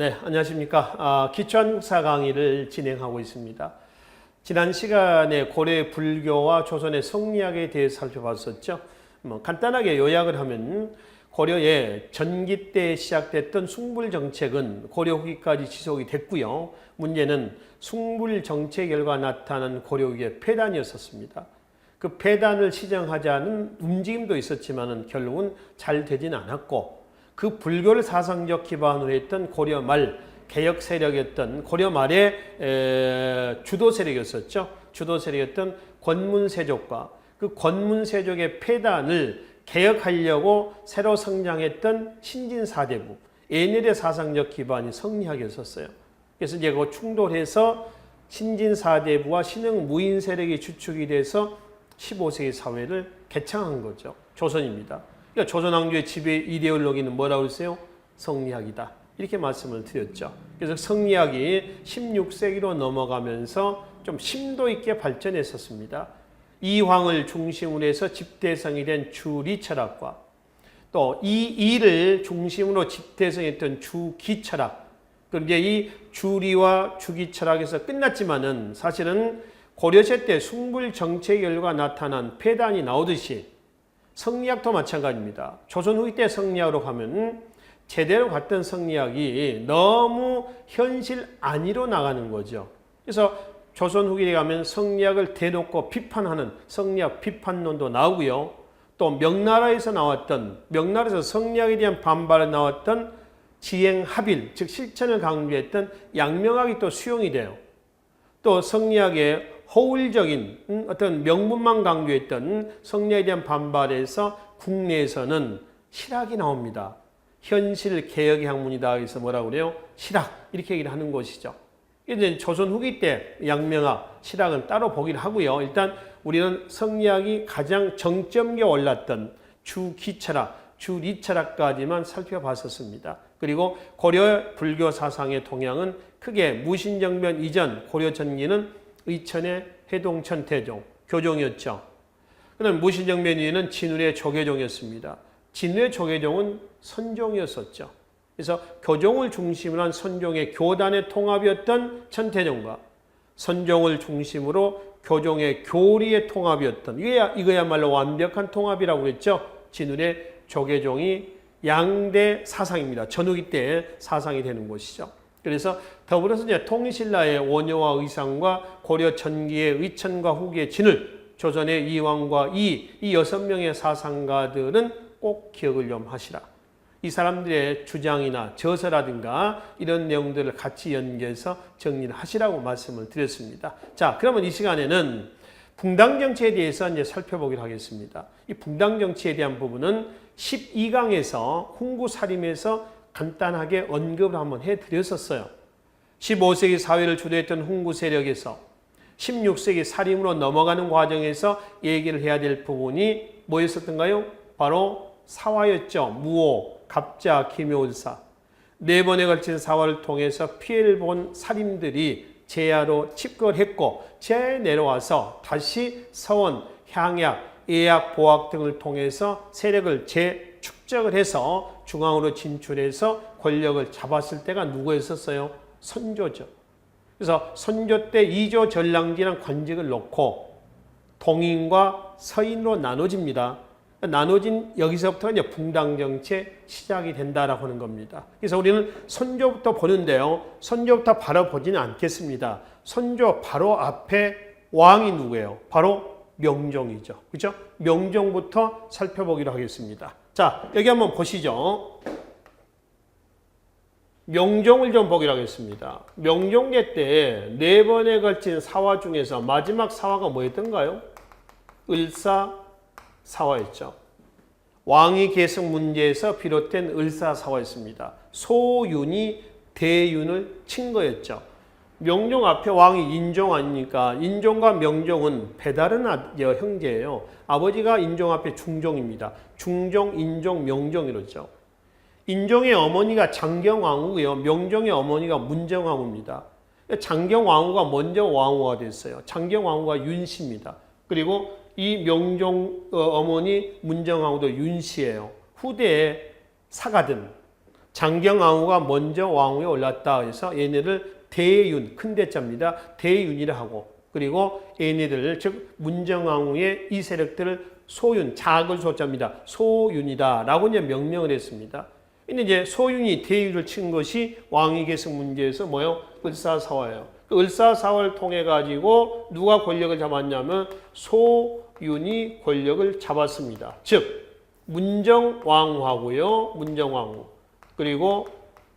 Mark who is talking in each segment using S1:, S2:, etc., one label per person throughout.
S1: 네, 안녕하십니까. 기초한국사 강의를 진행하고 있습니다. 지난 시간에 고려의 불교와 조선의 성리학에 대해서 살펴봤었죠. 간단하게 요약을 하면 고려의 전기 때 시작됐던 숭불 정책은 고려 후기까지 지속이 됐고요. 문제는 숭불 정책 결과 나타난 고려 후기의 폐단이었었습니다. 그 폐단을 시정하자는 움직임도 있었지만 결국은 잘 되진 않았고, 그 불교를 사상적 기반으로 했던 고려 말 개혁 세력이었던 고려 말의 주도 세력이었었죠. 주도 세력이었던 권문세족과 그 권문세족의 폐단을 개혁하려고 새로 성장했던 신진사대부, 얘네들의 사상적 기반이 성리학이었었어요. 그래서 이제 그 충돌해서 신진사대부와 신흥무인 세력이 주축이 돼서 15세기 사회를 개창한 거죠. 조선입니다. 그러니까 조선왕조의 지배 이데올로기는 뭐라고 했어요? 성리학이다. 이렇게 말씀을 드렸죠. 그래서 성리학이 16세기로 넘어가면서 좀 심도 있게 발전했었습니다. 이황을 중심으로 해서 집대성이 된 주리철학과 또 이 이를 중심으로 집대성했던 주기철학, 그리고 이제 이 주리와 주기철학에서 끝났지만은 사실은 고려시대 때 숭불 정책 결과 나타난 폐단이 나오듯이 성리학도 마찬가지입니다. 조선 후기 때 성리학으로 가면 제대로 갔던 성리학이 너무 현실 안위로 나가는 거죠. 그래서 조선 후기에 가면 성리학을 대놓고 비판하는 성리학 비판론도 나오고요. 또 명나라에서 성리학에 대한 반발에 나왔던 지행합일, 즉 실천을 강조했던 양명학이 또 수용이 돼요. 또 성리학의 허울적인 어떤 명분만 강조했던 성리학에 대한 반발에서 국내에서는 실학이 나옵니다. 현실 개혁의 학문이다. 그래서 뭐라고 그래요? 실학. 이렇게 얘기를 하는 것이죠. 이제 조선 후기 때 양명학, 실학은 따로 보긴 하고요. 일단 우리는 성리학이 가장 정점에 올랐던 주기철학, 주리철학까지만 살펴봤었습니다. 그리고 고려 불교 사상의 동향은 크게 무신정변 이전 고려 전기는 의천의 해동천 태종, 교종이었죠. 그다음 무신정변 이후에는 진울의 조계종이었습니다. 진울의 조계종은 선종이었었죠. 그래서 교종을 중심으로 한 선종의 교단의 통합이었던 천태종과 선종을 중심으로 교종의 교리의 통합이었던, 이거야말로 완벽한 통합이라고 했죠. 진울의 조계종이 양대 사상입니다. 전후기 때 사상이 되는 것이죠. 그래서 더불어서 이제 통일신라의 원효와 의상과 고려 전기의 의천과 후기의 진울, 조선의 이왕과 이 6명의 사상가들은 꼭 기억을 좀 하시라. 이 사람들의 주장이나 저서라든가 이런 내용들을 같이 연계해서 정리를 하시라고 말씀을 드렸습니다. 자, 그러면 이 시간에는 붕당정치에 대해서 이제 살펴보기로 하겠습니다. 이 붕당정치에 대한 부분은 12강에서 훈구사림에서 간단하게 언급을 한번 해드렸었어요. 15세기 사회를 주도했던 훈구 세력에서 16세기 사림으로 넘어가는 과정에서 얘기를 해야 될 부분이 뭐였었던가요? 바로 사화였죠. 무오, 갑자, 기묘을사. 4번에 걸친 사화를 통해서 피해를 본 사림들이 제야로 집거를 했고 제야에 내려와서 다시 서원, 향약, 예약, 보학 등을 통해서 세력을 재축적을 해서 중앙으로 진출해서 권력을 잡았을 때가 누구였었어요? 선조죠. 그래서 선조 때 이조 전랑지라는 관직을 놓고 동인과 서인으로 나눠집니다. 나눠진 여기서부터 이제 붕당정치의 시작이 된다라고 하는 겁니다. 그래서 우리는 선조부터 보는데요. 선조부터 바로 보지는 않겠습니다. 선조 바로 앞에 왕이 누구예요? 바로 명종이죠. 그렇죠? 명종부터 살펴보기로 하겠습니다. 자, 여기 한번 보시죠. 명종을 좀 보기로 하겠습니다. 명종제 때 4번에 걸친 사화 중에서 마지막 사화가 뭐였던가요? 을사사화였죠. 왕위 계승 문제에서 비롯된 을사사화였습니다. 소윤이 대윤을 친 거였죠. 명종 앞에 왕이 인종 아닙니까? 인종과 명종은 배다른 형제예요. 아버지가 인종 앞에 중종입니다. 중종, 인종, 명종 이러죠. 인종의 어머니가 장경왕후고요. 명종의 어머니가 문정왕후입니다. 장경왕후가 먼저 왕후가 됐어요. 장경왕후가 윤씨입니다. 그리고 이 명종 어머니 문정왕후도 윤씨예요. 후대에 사가든 장경왕후가 먼저 왕위에 올랐다. 그래서 얘네를 대윤, 큰 대자입니다. 대윤이라 하고, 그리고 얘네들, 즉 문정왕후의 이 세력들을 소윤, 작을 소자입니다. 소윤이다 라고 이제 명명을 했습니다. 근데 이제 소윤이 대윤을 친 것이 왕위 계승 문제에서 뭐요? 을사사화예요. 그 을사사화를 통해 가지고 누가 권력을 잡았냐면 소윤이 권력을 잡았습니다. 즉 문정왕후하고요. 문정왕후. 그리고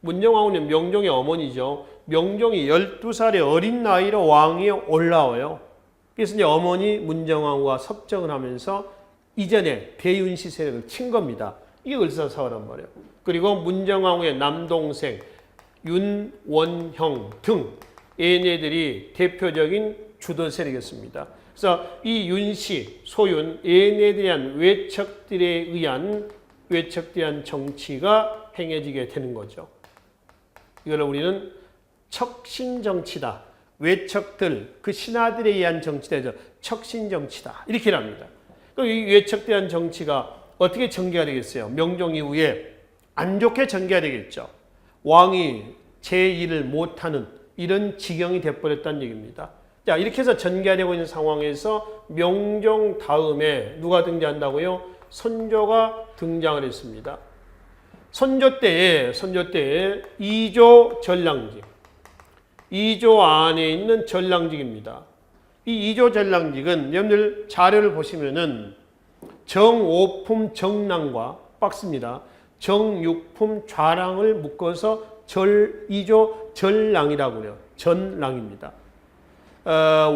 S1: 문정왕후는 명종의 어머니죠. 명종이 12살의 어린 나이로 왕위에 올라와요. 그래서 이제 어머니 문정왕후가 섭정을 하면서 이전에 대윤씨 세력을 친 겁니다. 이게 을사사화란 말이에요. 그리고 문정왕후의 남동생 윤원형 등 얘네들이 대표적인 주도 세력이었습니다. 그래서 이 윤씨, 소윤, 얘네들에 대한 외척들에 의한 정치가 행해지게 되는 거죠. 이걸 우리는 척신정치다. 외척들, 그 신하들에 의한 정치다. 척신정치다. 이렇게 합니다. 그럼 이 외척에 대한 정치가 어떻게 전개가 되겠어요? 명종 이후에 안 좋게 전개가 되겠죠. 왕이 제 일을 못하는 이런 지경이 돼버렸다는 얘기입니다. 자, 이렇게 해서 전개되고 있는 상황에서 명종 다음에 누가 등장한다고요? 선조가 등장을 했습니다. 선조 때에 이조 전랑직, 이조 안에 있는 전랑직입니다. 이 이조 전랑직은 여러분들 자료를 보시면은 정오품 정랑과 박스입니다. 정육품 좌랑을 묶어서 이조 전랑이라고 그래요. 전랑입니다.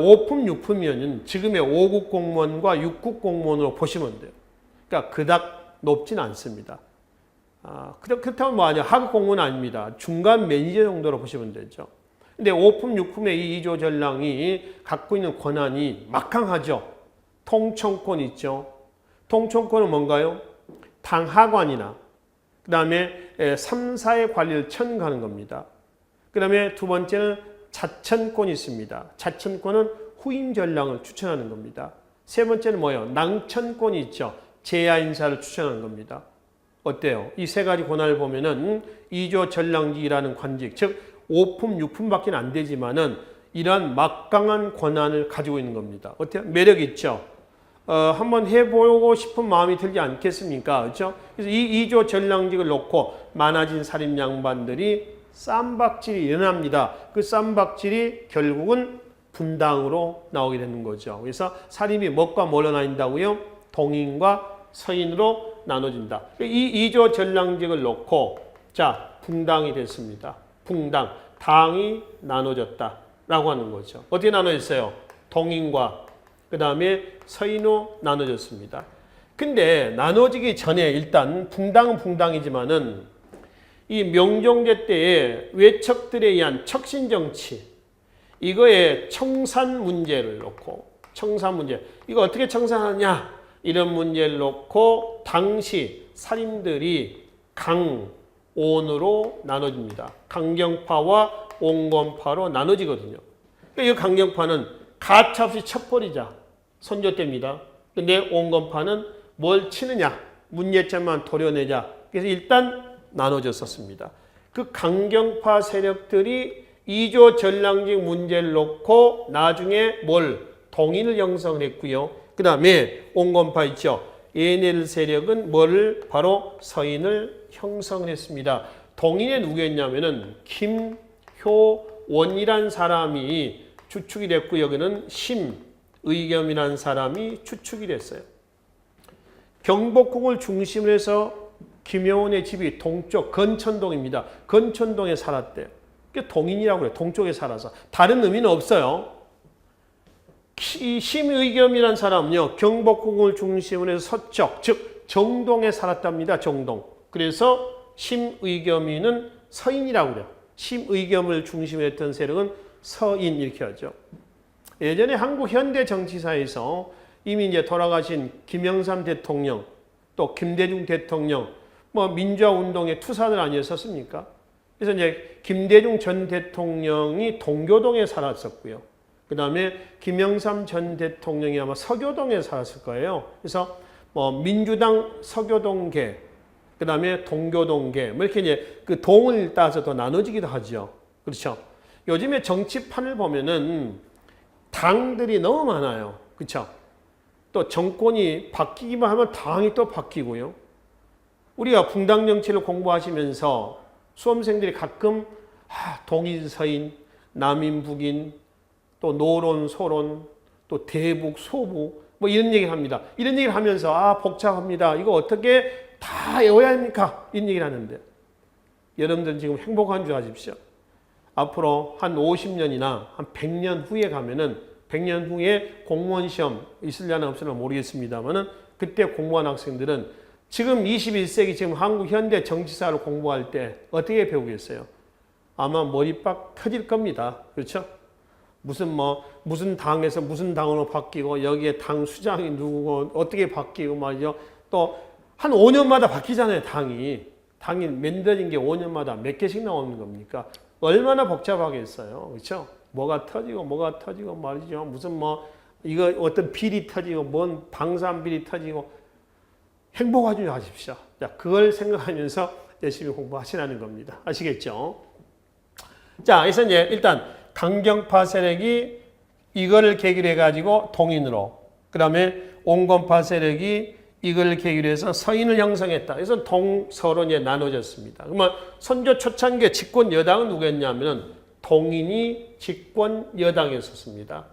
S1: 오품 육품이면 지금의 5급 공무원과 6급 공무원으로 보시면 돼요. 그러니까 그닥 높진 않습니다. 그렇다면 뭐하냐? 하급 공무원은 아닙니다. 중간 매니저 정도로 보시면 되죠. 근데 5품, 6품의 이 이조 전랑이 갖고 있는 권한이 막강하죠. 통청권 있죠. 통청권은 뭔가요? 당하관이나 그 다음에 3, 4의 관리를 천가하는 겁니다. 그 다음에 두 번째는 자천권이 있습니다. 자천권은 후임 전랑을 추천하는 겁니다. 세 번째는 뭐예요? 낭천권이 있죠. 제야 인사를 추천하는 겁니다. 어때요? 이 세 가지 권한을 보면은 이조 전랑직이라는 관직, 즉 5품, 6품밖에 안 되지만은 이러한 막강한 권한을 가지고 있는 겁니다. 어때요? 매력 있죠? 한번 해보고 싶은 마음이 들지 않겠습니까? 그렇죠? 그래서 이 이조 전랑직을 놓고 많아진 살인 양반들이 쌈박질이 일어납니다. 그 쌈박질이 결국은 분당으로 나오게 되는 거죠. 그래서 살인이 뭐과 뭘로 나뉜다고요? 동인과 서인으로 나눠진다. 이 이조 전랑직을 놓고 자 붕당이 됐습니다. 붕당, 당이 나눠졌다라고 하는 거죠. 어떻게 나눠졌어요? 동인과 그 다음에 서인으로 나눠졌습니다. 근데 나눠지기 전에 일단 붕당은 붕당이지만은 이 명종제 때의 외척들에 의한 척신정치, 이거에 청산 문제를 놓고, 청산 문제, 이거 어떻게 청산하냐? 이런 문제를 놓고 당시 살인들이 강온으로 나눠집니다. 강경파와 온건파로 나눠지거든요. 그러니까 이 강경파는 가차없이 쳐버리자. 선조 때입니다. 근데 온건파는 뭘 치느냐? 문예점만 도려내자. 그래서 일단 나눠졌었습니다. 그 강경파 세력들이 이조 전랑직 문제를 놓고 나중에 동인을 형성을 했고요. 그 다음에 온건파 있죠. 얘네들 세력은 바로 서인을 형성을 했습니다. 동인에 누구였냐면은 김효원이란 사람이 추측이 됐고 여기는 심의겸이라는 사람이 추측이 됐어요. 경복궁을 중심으로 해서 김효원의 집이 동쪽 건천동입니다. 건천동에 살았대요. 그게 동인이라고 해요. 동쪽에 살아서. 다른 의미는 없어요. 이 심의겸이라는 사람은요. 경복궁을 중심으로 해서 서쪽, 즉 정동에 살았답니다. 정동. 그래서 심의겸이는 서인이라고 그래요. 심의겸을 중심으로 했던 세력은 서인 이렇게 하죠. 예전에 한국 현대 정치사에서 이미 이제 돌아가신 김영삼 대통령, 또 김대중 대통령, 민주화 운동의 투사들 아니었었습니까? 그래서 이제 김대중 전 대통령이 동교동에 살았었고요. 그 다음에 김영삼 전 대통령이 아마 서교동에 살았을 거예요. 그래서 민주당 서교동계, 그 다음에 동교동계, 뭐 이렇게 이제 그 동을 따서 더 나눠지기도 하죠. 그렇죠. 요즘에 정치판을 보면은 당들이 너무 많아요. 그렇죠. 또 정권이 바뀌기만 하면 당이 또 바뀌고요. 우리가 붕당 정치를 공부하시면서 수험생들이 가끔 동인, 서인, 남인, 북인, 또 노론, 소론, 또 대북, 소부 뭐 이런 얘기를 합니다. 이런 얘기를 하면서 복잡합니다. 이거 어떻게 다 외워야 합니까? 이런 얘기를 하는데 여러분들 지금 행복한 줄 아십시오. 앞으로 한 50년이나 한 100년 후에 가면은 100년 후에 공무원 시험 있으려나 없으려나 모르겠습니다만은 그때 공무원 학생들은 지금 21세기 지금 한국 현대 정치사를 공부할 때 어떻게 배우겠어요? 아마 머리빡 터질 겁니다. 그렇죠? 무슨 당에서 무슨 당으로 바뀌고 여기에 당 수장이 누구고 어떻게 바뀌고 말이죠. 또 한 5년마다 바뀌잖아요. 당이 만들어진 게 5년마다 몇 개씩 나오는 겁니까? 얼마나 복잡하겠어요. 그렇죠? 뭐가 터지고 말이죠. 이거 어떤 비리 터지고 뭔 방산 비리 터지고 행복하지 마십시오. 자, 그걸 생각하면서 열심히 공부하시라는 겁니다. 아시겠죠? 자, 그래서 이제 일단 강경파 세력이 이거를 계기로 해가지고 동인으로, 그 다음에 온건파 세력이 이걸 계기로 해서 서인을 형성했다. 그래서 동서로 나눠졌습니다. 그러면 선조 초창기에 집권 여당은 누구였냐면은 동인이 집권 여당이었습니다.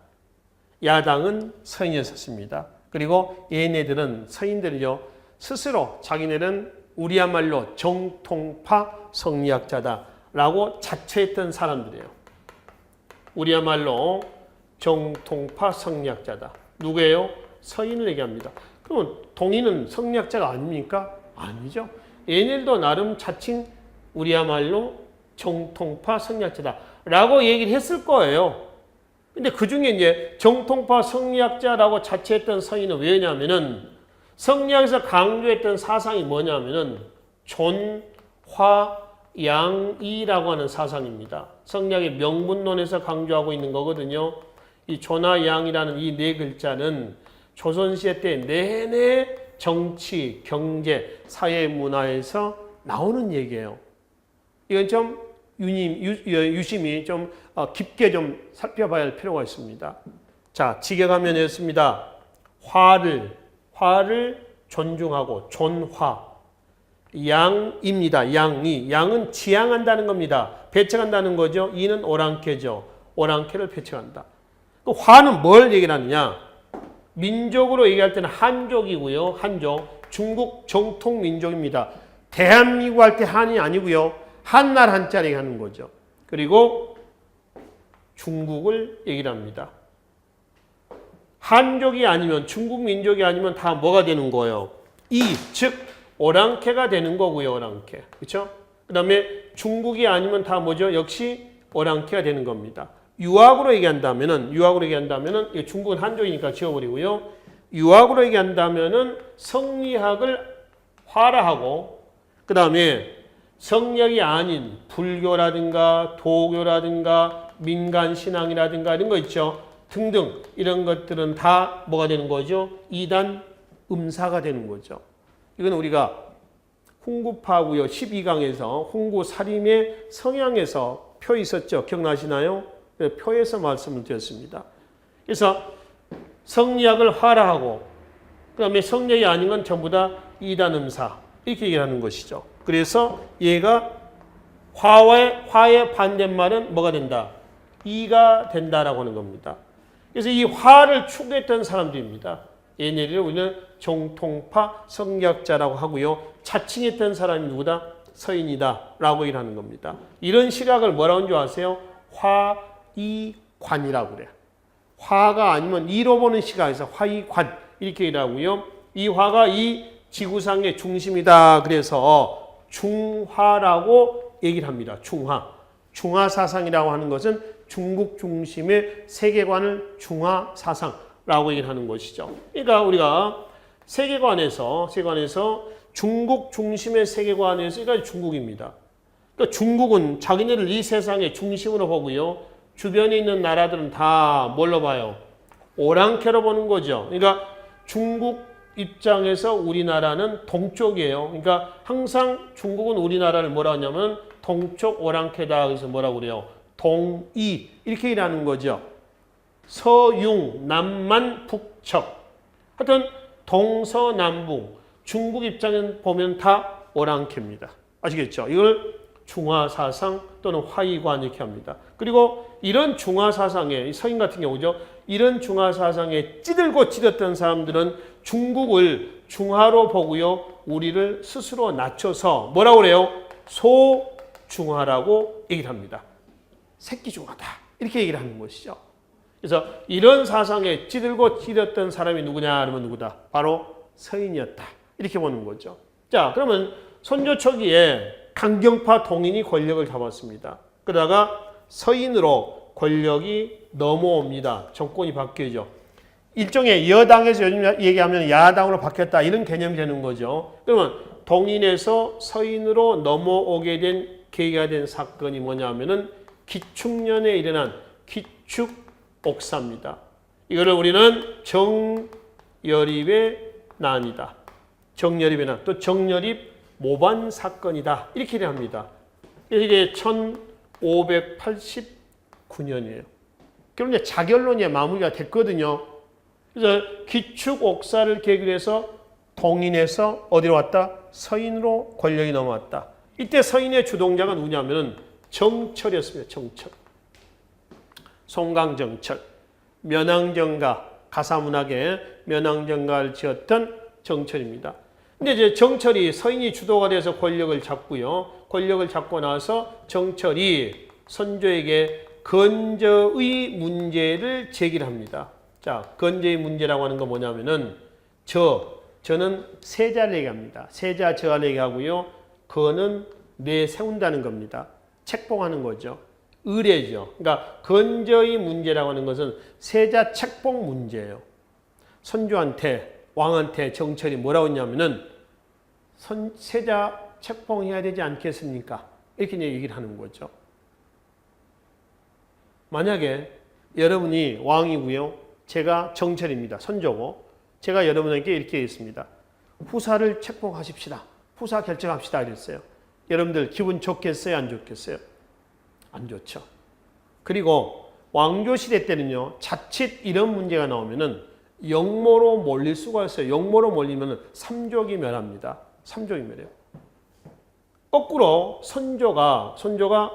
S1: 야당은 서인이었습니다. 그리고 얘네들은 서인들이요 스스로 자기네는 우리야말로 정통파 성리학자다라고 자처했던 사람들이에요. 우리야말로 정통파 성리학자다. 누구예요? 서인을 얘기합니다. 그러면 동인은 성리학자가 아닙니까? 아니죠. 얘네들도 나름 자칭 우리야말로 정통파 성리학자다라고 얘기를 했을 거예요. 근데 그 중에 이제 정통파 성리학자라고 자처했던 서인은 왜냐면은 성리학에서 강조했던 사상이 뭐냐면은 존화양이라고 하는 사상입니다. 성리학의 명분론에서 강조하고 있는 거거든요. 이 존화양이라는 이 네 글자는 조선시대 때 내내 정치, 경제, 사회, 문화에서 나오는 얘기예요. 이건 좀 유심히 좀 깊게 좀 살펴봐야 할 필요가 있습니다. 자, 직역하면이었습니다. 화를 존중하고 존화. 양입니다. 양은 지향한다는 겁니다. 배척한다는 거죠. 이는 오랑캐죠. 오랑캐를 배척한다. 그 화는 뭘 얘기를 하느냐? 민족으로 얘기할 때는 한족이고요. 한족. 중국 정통 민족입니다. 대한민국 할 때 한이 아니고요. 한날 한자리 하는 거죠. 그리고 중국을 얘기를 합니다. 한족이 아니면 중국 민족이 아니면 다 뭐가 되는 거예요? 즉 오랑캐가 되는 거고요. 오랑캐. 그렇죠? 그다음에 중국이 아니면 다 뭐죠? 역시 오랑캐가 되는 겁니다. 유학으로 얘기한다면은 중국은 한족이니까 지워버리고요. 유학으로 얘기한다면은 성리학을 화라하고 그다음에 성리학이 아닌 불교라든가 도교라든가 민간신앙이라든가 이런 거 있죠. 등등 이런 것들은 다 뭐가 되는 거죠? 이단 음사가 되는 거죠. 이건 우리가 훈구파고요. 12강에서 훈구 살인의 성향에서 표 있었죠. 기억나시나요? 표에서 말씀을 드렸습니다. 그래서 성리학을 화라하고 그다음에 성리학이 아닌 건 전부 다 이단 음사 이렇게 얘기하는 것이죠. 그래서 얘가 화의 반대말은 뭐가 된다? 이가 된다라고 하는 겁니다. 그래서 이 화를 추구했던 사람들입니다. 얘네들을 우리는 정통파 성리학자라고 하고요. 자칭했던 사람이 누구다? 서인이다라고 얘기하는 겁니다. 이런 시각을 뭐라고 하는 줄 아세요? 화이관이라고 그래요. 화가 아니면 이로 보는 시각에서 화이관 이렇게 얘기하고요. 이 화가 이 지구상의 중심이다. 그래서 중화라고 얘기를 합니다. 중화 사상이라고 하는 것은 중국 중심의 세계관을 중화 사상라고 얘기를 하는 것이죠. 그러니까 우리가 세계관에서 중국 중심의 세계관에서 그러니까 중국입니다. 그러니까 중국은 자기네를 이 세상의 중심으로 보고요. 주변에 있는 나라들은 다 뭘로 봐요? 오랑캐로 보는 거죠. 그러니까 중국 입장에서 우리나라는 동쪽이에요. 그러니까 항상 중국은 우리나라를 뭐라 하냐면 동쪽 오랑캐다. 그래서 뭐라고 그래요? 동이 이렇게 일하는 거죠. 서융, 남만, 북척. 하여튼 동서남북. 중국 입장에 보면 다 오랑캐입니다. 아시겠죠? 이걸 중화사상 또는 화이관 이렇게 합니다. 그리고 이런 중화사상에 서인 같은 경우죠. 이런 중화사상에 찌들고 찌렸던 사람들은 중국을 중화로 보고요. 우리를 스스로 낮춰서 뭐라고 그래요? 소중화라고 얘기를 합니다. 새끼중화다. 이렇게 얘기를 하는 것이죠. 그래서 이런 사상에 찌들고 찌렸던 사람이 누구냐 하면 누구다? 바로 서인이었다. 이렇게 보는 거죠. 자, 그러면 선조 초기에 강경파 동인이 권력을 잡았습니다. 그러다가 서인으로 권력이 넘어옵니다. 정권이 바뀌죠. 일종의 여당에서 요즘 얘기하면 야당으로 바뀌었다 이런 개념이 되는 거죠. 그러면 동인에서 서인으로 넘어오게 된 계기가 된 사건이 뭐냐면은 기축년에 일어난 기축옥사입니다. 이거를 우리는 정여립의 난이다. 정여립의 난, 또 정여립 모반 사건이다. 이렇게 합니다. 이게 1589년이에요. 그럼 이제 자결론이 마무리가 됐거든요. 그래서 기축옥사를 계기로 해서 동인에서 어디로 왔다? 서인으로 권력이 넘어왔다. 이때 서인의 주동자가 누구냐면은 정철이었습니다. 정철. 송강정철. 면왕정가, 가사문학에 면왕정가를 지었던 정철입니다. 근데 이제 정철이 서인이 주도가 돼서 권력을 잡고요. 권력을 잡고 나서 정철이 선조에게 건저의 문제를 제기를 합니다. 자, 건저의 문제라고 하는 건 뭐냐면은 저는 세자를 얘기합니다. 세자 저하를 얘기하고요. 거는 내세운다는 겁니다. 책봉하는 거죠. 의례죠. 그러니까 건저의 문제라고 하는 것은 세자 책봉 문제예요. 선조한테 왕한테 정철이 뭐라고 했냐면은 세자 책봉해야 되지 않겠습니까? 이렇게 얘기를 하는 거죠. 만약에 여러분이 왕이고요. 제가 정철입니다. 선조고 제가 여러분에게 이렇게 했습니다. 후사를 책봉하십시다. 후사 결정합시다. 이랬어요. 여러분들 기분 좋겠어요? 안 좋겠어요? 안 좋죠. 그리고 왕조시대 때는요. 자칫 이런 문제가 나오면은 영모로 몰릴 수가 있어요. 영모로 몰리면 삼족이 멸합니다. 삼족이 멸해요. 거꾸로 선조가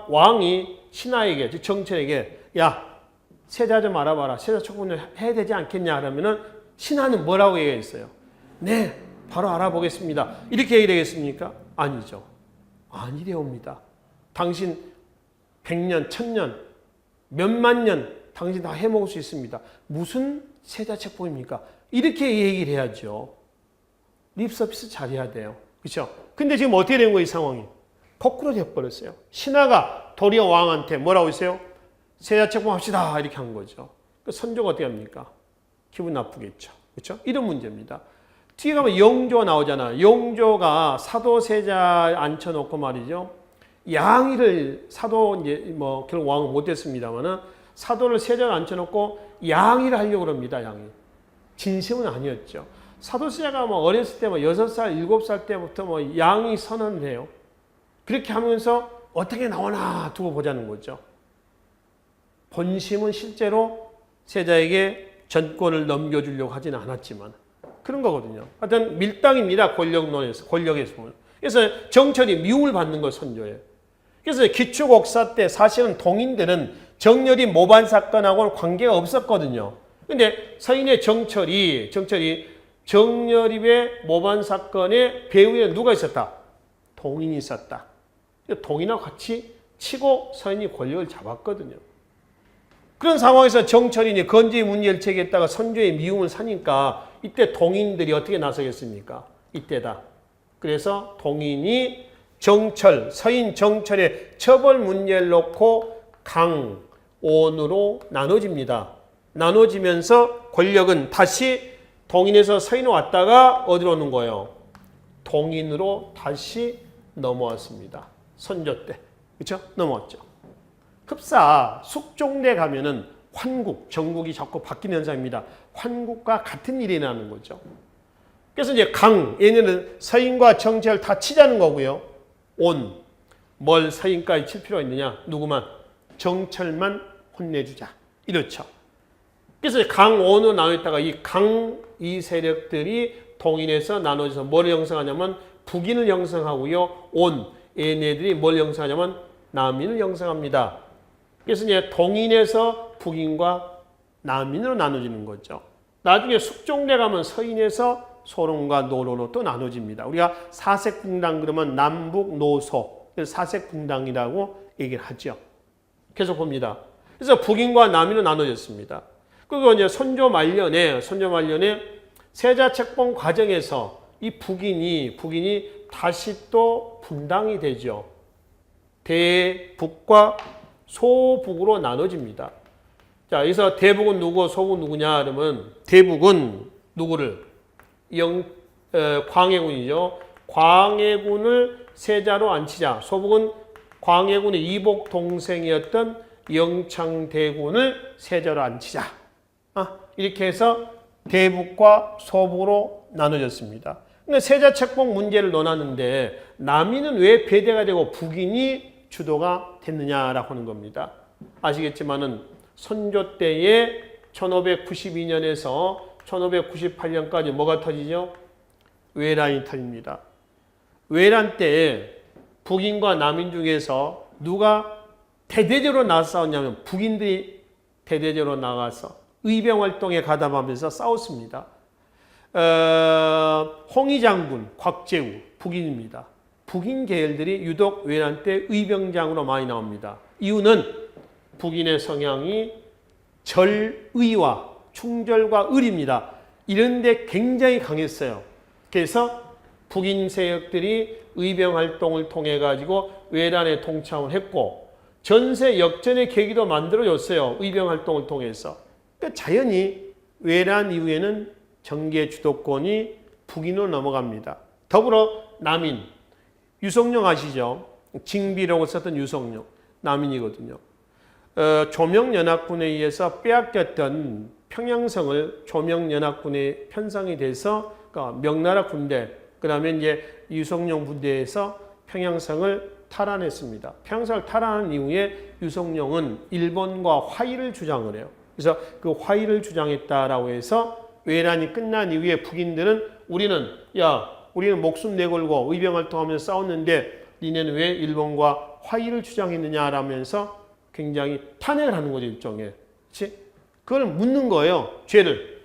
S1: 왕이 신하에게, 즉 정철에게 야 세자 좀 알아봐라. 세자 책봉을 해야 되지 않겠냐 하면은 신하는 뭐라고 얘기했어요? 네, 바로 알아보겠습니다. 이렇게 얘기되겠습니까? 아니죠. 아니래옵니다. 당신 100년, 1000년, 몇만 년 당신 다 해먹을 수 있습니다. 무슨 세자 책봉입니까? 이렇게 얘기를 해야죠. 립서비스 잘해야 돼요. 그렇죠? 근데 지금 어떻게 된 거예요, 이 상황이? 거꾸로 돼버렸어요. 신하가 도리어 왕한테 뭐라고 했어요? 세자 책봉합시다. 이렇게 한 거죠. 선조가 어떻게 합니까? 기분 나쁘겠죠. 그렇죠? 이런 문제입니다. 뒤에 가면 영조 나오잖아. 영조가 사도 세자 앉혀놓고 말이죠. 양의를 사도 이제 뭐 결국 왕은 못됐습니다만은 사도를 세자를 앉혀놓고 양의를 하려고 합니다. 양의. 진심은 아니었죠. 사도 세자가 뭐 어렸을 때 뭐 6살, 7살 때부터 뭐 양의 선언을 해요. 그렇게 하면서 어떻게 나오나 두고 보자는 거죠. 본심은 실제로 세자에게 전권을 넘겨주려고 하지는 않았지만 그런 거거든요. 하여튼 밀당입니다. 권력에서 보면. 그래서 정철이 미움을 받는 거 선조예요. 그래서 기축옥사 때 사실은 동인들은 정여립 모반 사건하고는 관계가 없었거든요. 근데 서인의 정철이 정여립의 모반 사건의 배후에 누가 있었다? 동인이 있었다. 동인하고 같이 치고 서인이 권력을 잡았거든요. 그런 상황에서 정철이 건재의 문제를 제기했다가 선조의 미움을 사니까 이때 동인들이 어떻게 나서겠습니까? 이때다. 그래서 동인이 서인 정철의 처벌 문제를 놓고 강온으로 나눠집니다. 나눠지면서 권력은 다시 동인에서 서인으로 왔다가 어디로 오는 거예요? 동인으로 다시 넘어왔습니다. 선조 때. 그렇죠? 넘어왔죠. 흡사 숙종대 가면은 환국, 정국이 자꾸 바뀌는 현상입니다. 환국과 같은 일이 일어나는 거죠. 그래서 이제 얘네는 서인과 정체를 다 치자는 거고요. 뭘 서인까지 칠 필요가 있느냐? 누구만? 정철만 혼내주자. 이렇죠. 그래서 온으로 나눠있다가 이 세력들이 동인해서 나눠져서 뭘 형성하냐면 북인을 형성하고요. 얘네들이 뭘 형성하냐면 남인을 형성합니다. 그래서 이제 동인에서 북인과 남인으로 나눠지는 거죠. 나중에 숙종대 가면 서인에서 소론과 노로로 또 나눠집니다. 우리가 사색궁당 그러면 남북 노소 사색궁당이라고 얘기를 하죠. 계속 봅니다. 그래서 북인과 남인으로 나눠졌습니다. 그리고 이제 선조 말년에 세자 책봉 과정에서 이 북인이 다시 또 분당이 되죠. 대북과 소북으로 나눠집니다. 자, 여기서 대북은 누구, 소북은 누구냐? 그러면 대북은 누구를? 광해군이죠. 광해군을 세자로 앉히자. 소북은 광해군의 이복 동생이었던 영창대군을 세자로 앉히자. 이렇게 해서 대북과 소북으로 나눠졌습니다. 근데 세자 책봉 문제를 논하는데 남인은 왜 배대가 되고 북인이 주도가 됐느냐라고 하는 겁니다. 아시겠지만은 선조 때에 1592년에서 1598년까지 뭐가 터지죠? 외란이 터집니다. 외란 때에 북인과 남인 중에서 누가 대대적으로 나서 싸웠냐면 북인들이 대대적으로 나가서 의병활동에 가담하면서 싸웠습니다. 홍의장군, 곽재우, 북인입니다. 북인 계열들이 유독 외란 때 의병장으로 많이 나옵니다. 이유는 북인의 성향이 절의와 충절과 을입니다. 이런 데 굉장히 강했어요. 그래서 북인 세력들이 의병활동을 통해 가지고 외란에 동참을 했고 전세 역전의 계기도 만들어줬어요. 의병활동을 통해서. 그러니까 자연히 외란 이후에는 정계 주도권이 북인으로 넘어갑니다. 더불어 남인, 유성룡 아시죠? 징비라고 썼던 유성룡, 남인이거든요. 조명연합군에 의해서 빼앗겼던 평양성을 조명연합군에 편성이 돼서 그러니까 명나라 군대, 그 다음에 이제 유성룡 부대에서 평양성을 탈환했습니다. 평양성을 탈환한 이후에 유성룡은 일본과 화의를 주장을 해요. 그래서 그 화의를 주장했다라고 해서 외란이 끝난 이후에 북인들은 우리는 목숨 내걸고 의병활동하면서 싸웠는데 니네는 왜 일본과 화의를 주장했느냐라면서 굉장히 탄핵을 하는 거죠, 일종의. 그렇지? 그걸 묻는 거예요, 죄를.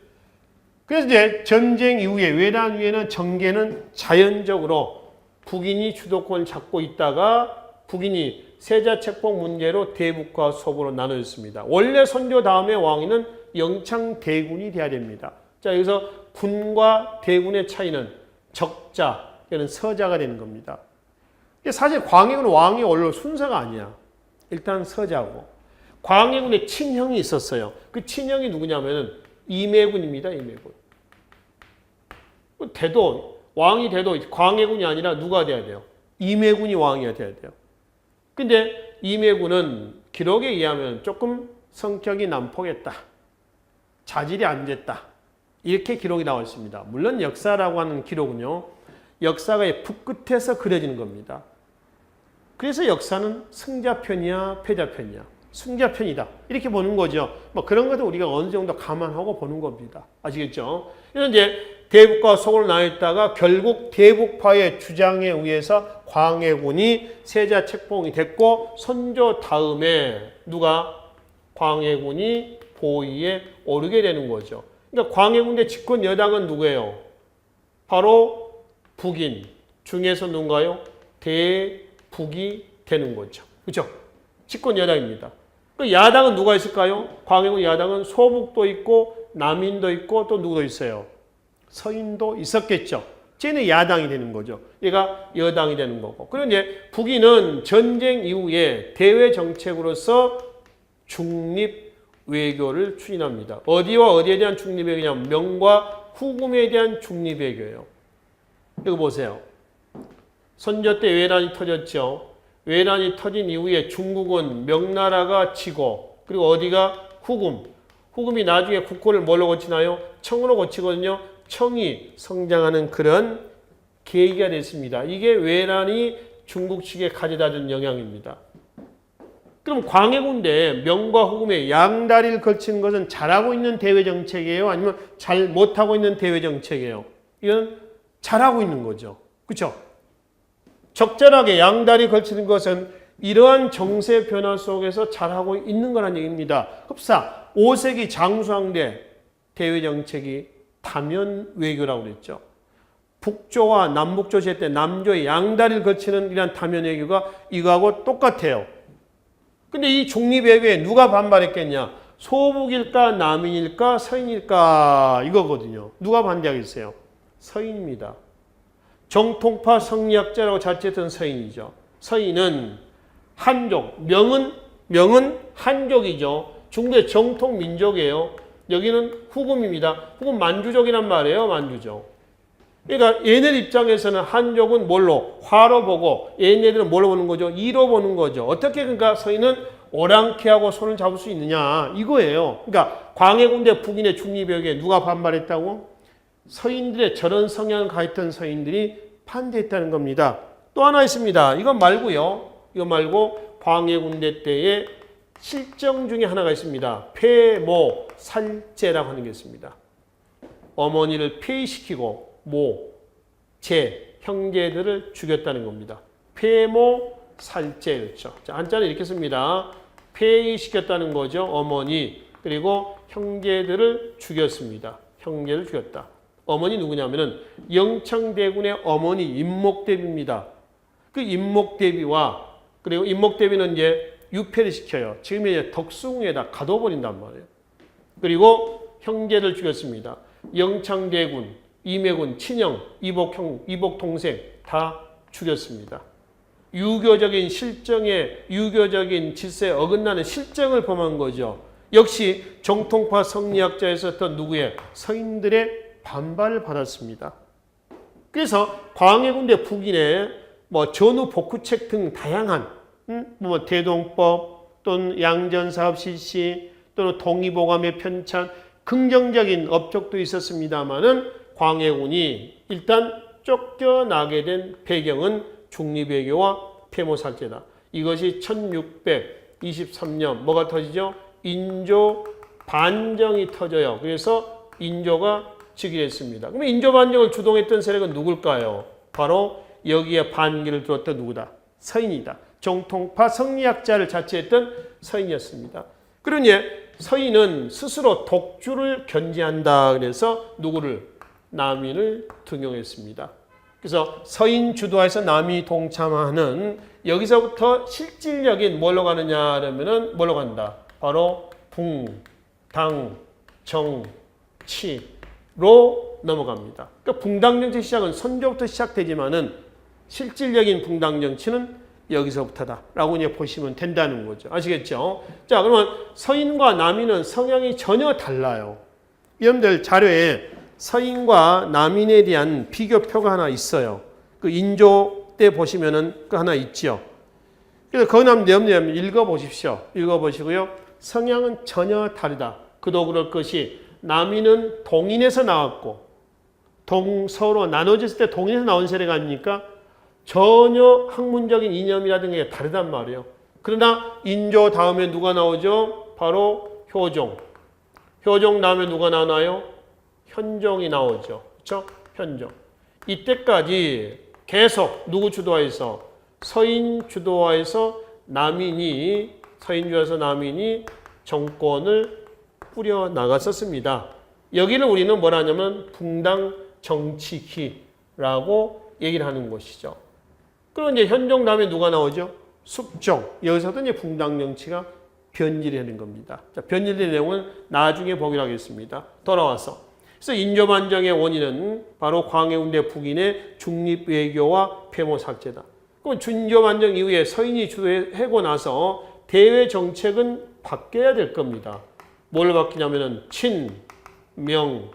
S1: 그래서 이제 전쟁 이후에 외란 이후에는 정계는 자연적으로 북인이 주도권을 잡고 있다가 북인이 세자 책봉 문제로 대북과 서북으로 나눠졌습니다. 원래 선조 다음에 왕위는 영창대군이 돼야 됩니다. 자, 여기서 군과 대군의 차이는 적자, 이는 서자가 되는 겁니다. 사실 광해군은 왕이 원래 순서가 아니야. 일단 서자고. 광해군의 친형이 있었어요. 그 친형이 누구냐면은 이매군입니다. 이매군. 왕이 돼도 광해군이 아니라 누가 돼야 돼요? 이매군이 왕이 돼야 돼요. 근데 이매군은 기록에 의하면 조금 성격이 난폭했다. 자질이 안 됐다. 이렇게 기록이 나와 있습니다. 물론 역사라고 하는 기록은요. 역사가 북끝에서 그려지는 겁니다. 그래서 역사는 승자편이야 패자편이야. 승자편이다. 이렇게 보는 거죠. 뭐 그런 것도 우리가 어느 정도 감안하고 보는 겁니다. 아시겠죠? 그래서 이제 대북과 서구로 나뉘었다가 결국 대북파의 주장에 의해서 광해군이 세자 책봉이 됐고 선조 다음에 광해군이 보위에 오르게 되는 거죠. 그러니까 광해군의 집권 여당은 누구예요? 바로 북인 중에서 누군가요? 대북이 되는 거죠. 그렇죠? 집권 여당입니다. 그 야당은 누가 있을까요? 광해군 야당은 소북도 있고 남인도 있고 또 누구도 있어요? 서인도 있었겠죠. 쟤는 야당이 되는 거죠. 얘가 여당이 되는 거고. 그리고 이제 북인은 전쟁 이후에 대외 정책으로서 중립 외교를 추진합니다. 어디와 어디에 대한 중립 외교냐면 명과 후금에 대한 중립 외교예요. 이거 보세요. 선조 때 외란이 터졌죠. 외란이 터진 이후에 중국은 명나라가 지고 그리고 어디가 후금. 후금이 나중에 국호를 뭘로 고치나요? 청으로 고치거든요. 청이 성장하는 그런 계기가 됐습니다. 이게 외란이 중국 측에 가져다 준 영향입니다. 그럼 광해군대 명과 후금의 양다리를 걸치는 것은 잘하고 있는 대외 정책이에요? 아니면 잘 못하고 있는 대외 정책이에요? 이건 잘하고 있는 거죠. 그렇죠? 적절하게 양다리 걸치는 것은 이러한 정세 변화 속에서 잘하고 있는 거란 얘기입니다. 흡사 5세기 장수왕대 대외 정책이 다면 외교라고 그랬죠. 북조와 남북조 시대 때 남조의 양다리를 거치는 이런 다면 외교가 이거하고 똑같아요. 근데 이 중립외교에 누가 반발했겠냐? 소북일까, 남인일까, 서인일까 이거거든요. 누가 반대하겠어요? 서인입니다. 정통파 성리학자라고 자처했던 서인이죠. 서인은 한족, 명은 한족이죠. 중국의 정통 민족이에요. 여기는 후금입니다. 후금 만주족이란 말이에요. 만주족. 그러니까 얘네 입장에서는 한족은 뭘로? 화로 보고 얘네들은 뭘로 보는 거죠? 이로 보는 거죠. 어떻게 그러니까 서인은 오랑캐 하고 손을 잡을 수 있느냐 이거예요. 그러니까 광해군대 북인의 중립외교에 누가 반발했다고? 서인들의 저런 성향을 가했던 서인들이 반대했다는 겁니다. 또 하나 있습니다. 이건 말고요. 이거 말고 광해군대 때의 실정 중에 하나가 있습니다. 폐모살제라고 하는 게 있습니다. 어머니를 폐위시키고 형제들을 죽였다는 겁니다. 폐모살제 그렇죠. 자, 한자는 이렇게 씁니다. 폐위시켰다는 거죠. 어머니 그리고 형제들을 죽였습니다. 형제를 죽였다. 어머니 누구냐면은 영창대군의 어머니 임목대비입니다. 그 임목대비와 그리고 임목대비는 이제 유폐를 시켜요. 지금 이제 덕숭에다 가둬버린단 말이에요. 그리고 형제를 죽였습니다. 영창대군, 임해군, 친형, 이복 동생 다 죽였습니다. 유교적인 질서에 어긋나는 실정을 범한 거죠. 역시 정통파 성리학자였었던 누구의? 서인들의 반발을 받았습니다. 그래서 광해군대 북인의 전후 복구책 등 다양한 대동법 또는 양전사업 실시 또는 동의보감의 편찬 긍정적인 업적도 있었습니다만은 광해군이 일단 쫓겨나게 된 배경은 중립외교와 폐모살제다. 이것이 1623년 뭐가 터지죠? 인조 반정이 터져요. 그래서 인조가 즉위했습니다. 그러면 인조 반정을 주동했던 세력은 누굴까요? 바로 여기에 반기를 들었던 누구다? 서인이다. 정통파 성리학자를 자처했던 서인이었습니다. 그러니 서인은 스스로 독주를 견지한다. 그래서 누구를? 남인을 등용했습니다. 그래서 서인 주도하에서 남이 동참하는 여기서부터 실질적인 뭘로 가느냐 그러면은 뭘로 간다? 바로 붕, 당, 정, 치로 넘어갑니다. 그러니까 붕당 정치 시작은 선조부터 시작되지만은 실질적인 붕당 정치는 여기서부터다라고 이제 보시면 된다는 거죠. 아시겠죠? 자, 그러면 서인과 남인은 성향이 전혀 달라요. 여러분들 자료에 서인과 남인에 대한 비교표가 하나 있어요. 그 인조 때 보시면은 그 하나 있죠. 그래서 거기 나면 여러분 읽어보십시오. 읽어보시고요. 성향은 전혀 다르다. 그도 그럴 것이 남인은 동인에서 나왔고 서로 나눠졌을 때 동인에서 나온 세례가 아닙니까? 전혀 학문적인 이념이라든가 다르단 말이에요. 그러나 인조 다음에 누가 나오죠? 바로 효종. 효종 다음에 누가 나오나요? 현종이 나오죠. 그렇죠? 현종. 이때까지 계속 누구 주도하에서? 서인 주도하에서 서인 주도하에서 남인이 정권을 꾸려 나갔었습니다. 여기를 우리는 뭐라 하냐면 붕당 정치기라고 얘기를 하는 것이죠. 그럼 이제 현종 다음에 누가 나오죠? 숙종. 여기서도 이제 붕당 정치가 변질이 되는 겁니다. 자, 변질된 내용은 나중에 보기로 하겠습니다. 돌아와서. 그래서 인조반정의 원인은 바로 광해군대 북인의 중립외교와 폐모삭제다. 그럼 인조반정 이후에 서인이 주도하고 나서 대외 정책은 바뀌어야 될 겁니다. 뭘 바뀌냐면은 친, 명,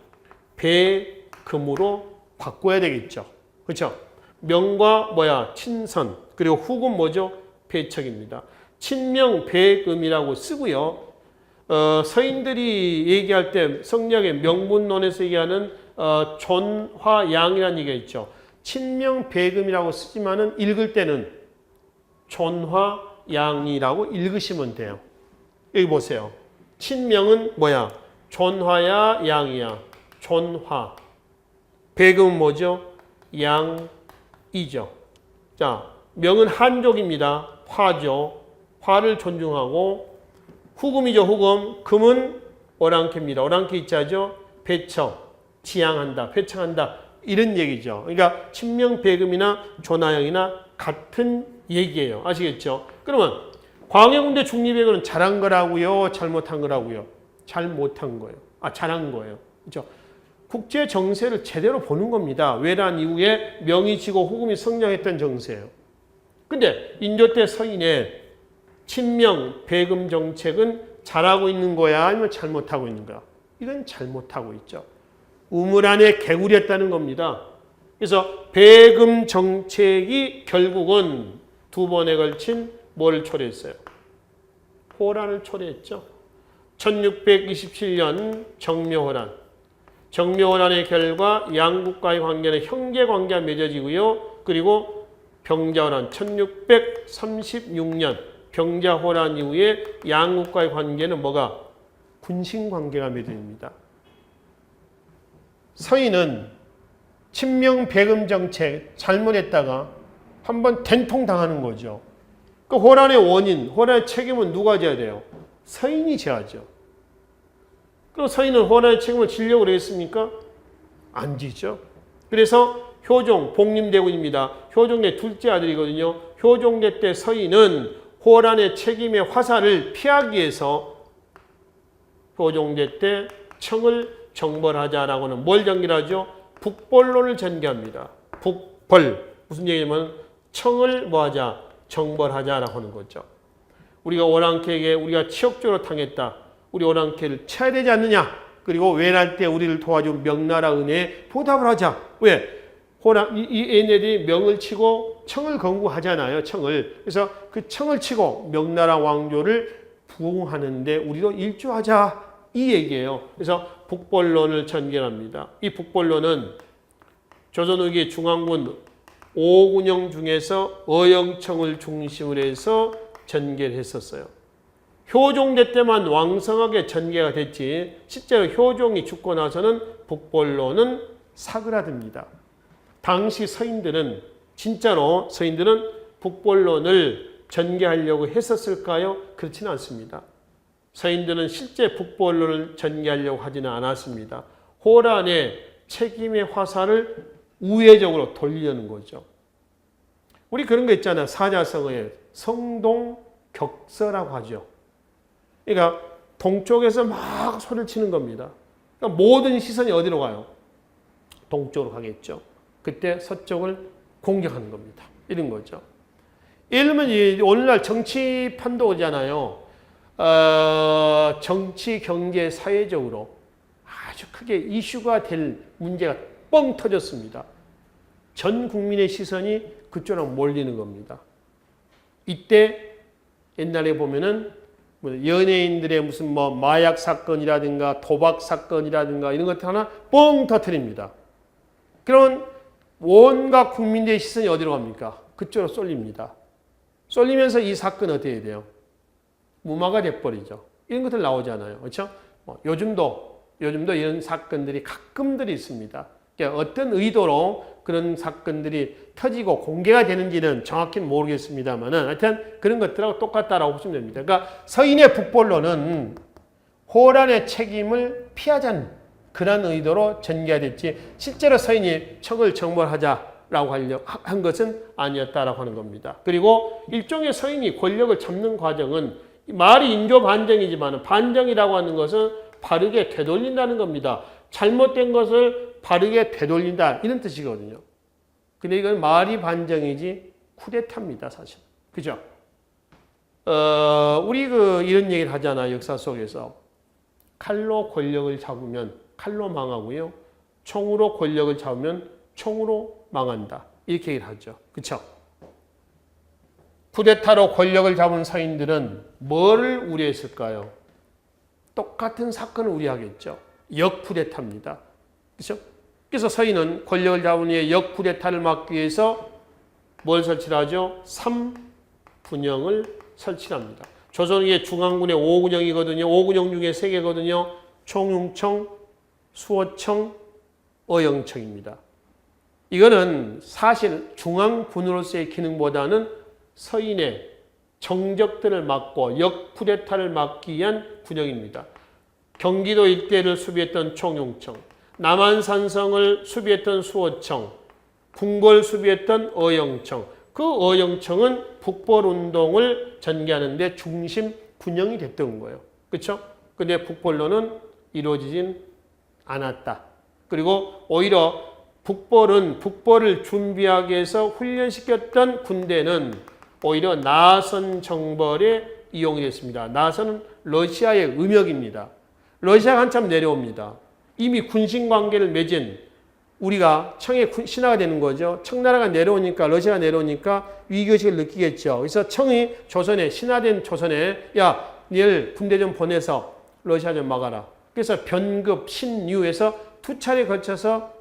S1: 배, 금으로 바꿔야 되겠죠. 그렇죠? 명과 친선, 그리고 후금 배척입니다. 친명, 배금이라고 쓰고요. 서인들이 얘기할 때 성리학의 명문론에서 얘기하는 존화양이라는 얘기가 있죠. 친명배금이라고 쓰지만은 읽을 때는 존화양이라고 읽으시면 돼요. 여기 보세요. 친명은 뭐야? 존화야 양이야. 존화. 배금은 뭐죠? 양이죠. 자, 명은 한족입니다. 화죠. 화를 존중하고 후금이죠. 후금. 금은 오랑캐입니다. 오랑캐 이자죠. 배척, 지향한다, 회청한다 이런 얘기죠. 그러니까 친명배금이나 존화양이나 같은 얘기예요. 아시겠죠? 그러면 광해군대 중립외교는 잘한 거라고요? 잘못한 거라고요? 잘못한 거예요. 잘한 거예요. 그렇죠? 국제 정세를 제대로 보는 겁니다. 외란 이후에 명이 지고 후금이 성장했던 정세예요. 근데 인조 때 서인의 친명, 배금 정책은 잘하고 있는 거야? 아니면 잘못하고 있는 거야? 이건 잘못하고 있죠. 우물 안에 개구리였다는 겁니다. 그래서 배금 정책이 결국은 두 번에 걸친 뭘 초래했어요? 호란을 초래했죠. 1627년 정묘호란. 정묘호란의 결과 양국과의 관계는 형제관계가 맺어지고요. 그리고 병자호란 1636년 병자호란 이후에 양국과의 관계는 뭐가? 군신관계가 맺어집니다. 서인은 친명배금 정책 잘못했다가 한번 된통당하는 거죠. 그 호란의 원인, 호란의 책임은 누가 져야 돼요? 서인이 져야죠. 그럼 서인은 호란의 책임을 지려고 그랬습니까? 안 지죠. 그래서 효종, 복림대군입니다. 효종의 둘째 아들이거든요. 효종대 때 서인은 호란의 책임의 화살을 피하기 위해서 효종대 때 청을 정벌하자라고는 뭘 전개하죠? 북벌론을 전개합니다. 북벌. 무슨 얘기냐면 청을 뭐하자? 정벌하자라고 하는 거죠. 우리가 오랑캐에게 우리가 치욕적으로 당했다. 우리 오랑캐를 쳐야 되지 않느냐. 그리고 외날 때 우리를 도와준 명나라 은혜에 보답을 하자. 왜? 이 얘네들이 명을 치고 청을 건국하잖아요. 청을. 그래서 그 청을 치고 명나라 왕조를 부흥하는데 우리도 일조하자. 이 얘기예요. 그래서 북벌론을 전개합니다. 이 북벌론은 조선후기 중앙군 5군영 중에서 어영청을 중심으로 해서 전개를 했었어요. 효종대 때만 왕성하게 전개가 됐지 실제로 효종이 죽고 나서는 북벌론은 사그라듭니다. 당시 서인들은 진짜로 서인들은 북벌론을 전개하려고 했었을까요? 그렇지는 않습니다. 서인들은 실제 북벌론을 전개하려고 하지는 않았습니다. 호란의 책임의 화살을 우회적으로 돌리려는 거죠. 우리 그런 거 있잖아요. 사자성어에 성동격서라고 하죠. 그러니까 동쪽에서 막 소리를 치는 겁니다. 그러니까 모든 시선이 어디로 가요? 동쪽으로 가겠죠. 그때 서쪽을 공격하는 겁니다. 이런 거죠. 예를 들면 오늘날 정치판도 오잖아요. 정치, 경제, 사회적으로 아주 크게 이슈가 될 문제가 뻥 터졌습니다. 전 국민의 시선이 그쪽으로 몰리는 겁니다. 이때 옛날에 보면은 연예인들의 무슨 마약 사건이라든가 도박 사건이라든가 이런 것들 하나 뻥 터뜨립니다. 그러면 온갖 국민들의 시선이 어디로 갑니까? 그쪽으로 쏠립니다. 쏠리면서 이 사건은 어떻게 해야 돼요? 무마가 돼버리죠. 이런 것들 나오잖아요. 그렇죠? 요즘도 이런 사건들이 가끔들이 있습니다. 그러니까 어떤 의도로 그런 사건들이 터지고 공개가 되는지는 정확히는 모르겠습니다만은 하여튼 그런 것들하고 똑같다라고 보시면 됩니다. 그러니까 서인의 북벌론은 호란의 책임을 피하자는 그런 의도로 전개가 됐지 실제로 서인이 청을 정벌하자라고 하려고 한 것은 아니었다라고 하는 겁니다. 그리고 일종의 서인이 권력을 잡는 과정은 말이 인조 반정이지만 반정이라고 하는 것은 바르게 되돌린다는 겁니다. 잘못된 것을 바르게 되돌린다 이런 뜻이거든요. 근데 이건 말이 반정이지 쿠데타입니다, 사실. 그죠? 우리 이런 얘기를 하잖아요, 역사 속에서. 칼로 권력을 잡으면 칼로 망하고요. 총으로 권력을 잡으면 총으로 망한다. 이렇게 얘기를 하죠. 그쵸? 쿠데타로 권력을 잡은 서인들은 뭐를 우려했을까요? 똑같은 사건을 우려하겠죠. 역쿠데타입니다. 그렇죠? 그래서 서인은 권력을 잡은 후에 역쿠데타를 막기 위해서 뭘 설치를 하죠? 3군영을 설치합니다. 조선의 중앙군의 5군영이거든요. 5군영 중에 3개거든요. 총융청, 수호청, 어영청입니다. 이거는 사실 중앙군으로서의 기능보다는 서인의 정적들을 막고 역쿠데타를 막기 위한 군영입니다. 경기도 일대를 수비했던 총융청, 남한산성을 수비했던 수호청, 궁궐 수비했던 어영청, 그 어영청은 북벌운동을 전개하는 데 중심 군영이 됐던 거예요. 그렇죠? 근데 북벌로는 이루어지진 않았다. 그리고 오히려 북벌을 준비하기 위해서 훈련시켰던 군대는 오히려 나선 정벌에 이용이 됐습니다. 나선은 러시아의 음역입니다. 러시아가 한참 내려옵니다. 이미 군신관계를 맺은 우리가 청의 신하가 되는 거죠. 청나라가 내려오니까 러시아가 내려오니까 위기의식을 느끼겠죠. 그래서 청이 조선에 신하된 조선에 야, 니를 군대 좀 보내서 러시아 좀 막아라. 그래서 변급, 신유에서 2차례에 걸쳐서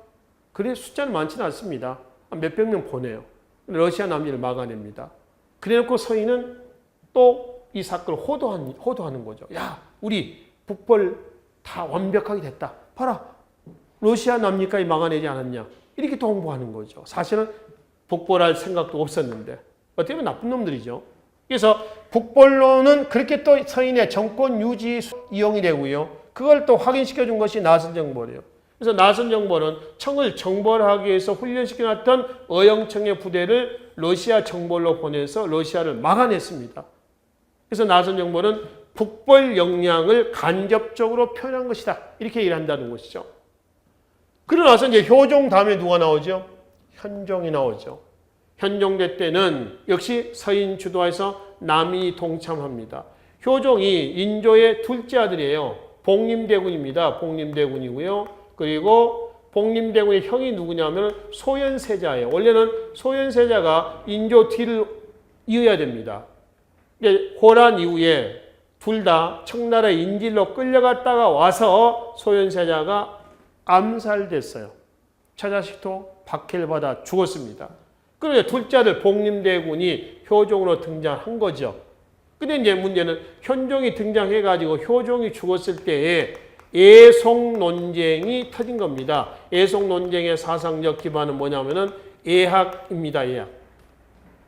S1: 그래 숫자는 많지는 않습니다. 몇백 명 보내요. 러시아 남지를 막아냅니다. 그래놓고 서인은 또 이 사건을 호도하는 거죠. 야, 우리 북벌 다 완벽하게 됐다. 봐라. 러시아 남미까지 막아내지 않았냐. 이렇게 또 홍보하는 거죠. 사실은 북벌할 생각도 없었는데 어떻게 보면 나쁜 놈들이죠. 그래서 북벌로는 그렇게 또 서인의 정권 유지 이용이 되고요. 그걸 또 확인시켜 준 것이 나선정벌이에요. 그래서 나선정벌은 청을 정벌하기 위해서 훈련시켜놨던 어영청의 부대를 러시아 정벌로 보내서 러시아를 막아냈습니다. 그래서 나선정벌은 북벌 역량을 간접적으로 표현한 것이다. 이렇게 얘기를 한다는 것이죠. 그러고 나서 이제 효종 다음에 누가 나오죠? 현종이 나오죠. 현종대 때는 역시 서인 주도해서 남이 동참합니다. 효종이 인조의 둘째 아들이에요. 복림대군입니다. 복림대군이고요. 그리고 복림대군의 형이 누구냐면 소현세자예요. 원래는 소현세자가 인조 뒤를 이어야 됩니다. 호란 이후에 둘 다 청나라 인질로 끌려갔다가 와서 소현세자가 암살됐어요. 처자식도 박해를 받아 죽었습니다. 그런데 둘째 아들 복림대군이 효종으로 등장한 거죠. 근데 이제 문제는 현종이 등장해가지고 효종이 죽었을 때에 애송 논쟁이 터진 겁니다. 애송 논쟁의 사상적 기반은 뭐냐면은 애학입니다. 애학.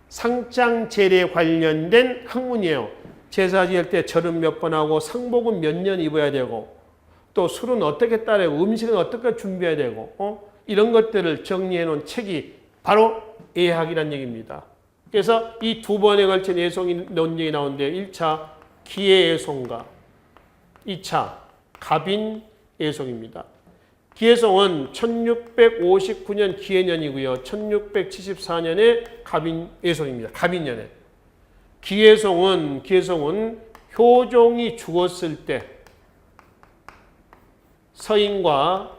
S1: 상장제례에 관련된 학문이에요. 제사 지을 때 절은 몇 번 하고 상복은 몇 년 입어야 되고 또 술은 어떻게 따라야 되고 음식은 어떻게 준비해야 되고 이런 것들을 정리해 놓은 책이 바로 애학이라는 얘기입니다. 그래서 이 두 번에 걸친 애송 논쟁이 나오는데 1차 기해애송과 2차 갑인애송입니다. 기해송은 1659년 기해년이고요. 1674년에 갑인애송입니다. 갑인년에. 기해송은 효종이 죽었을 때 서인과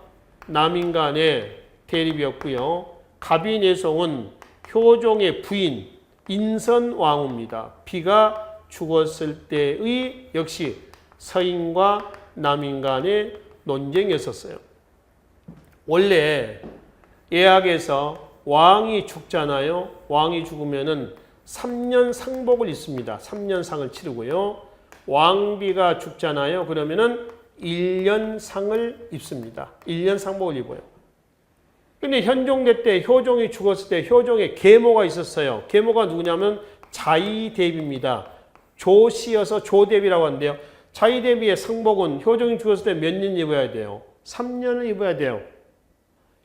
S1: 남인 간의 대립이었고요. 갑인애송은 효종의 부인 인선왕후입니다. 비가 죽었을 때의 역시 서인과 남인 간의 논쟁이었었어요. 원래 예학에서 왕이 죽잖아요. 왕이 죽으면은 3년 상복을 입습니다. 3년 상을 치르고요. 왕비가 죽잖아요. 그러면은 1년 상을 입습니다. 1년 상복을 입어요. 근데 현종대 때 효종이 죽었을 때 효종의 계모가 있었어요. 계모가 누구냐면 자의대비입니다. 조씨여서 조대비라고 하는데요. 자의대비의 상복은 효종이 죽었을 때 몇 년 입어야 돼요? 3년을 입어야 돼요.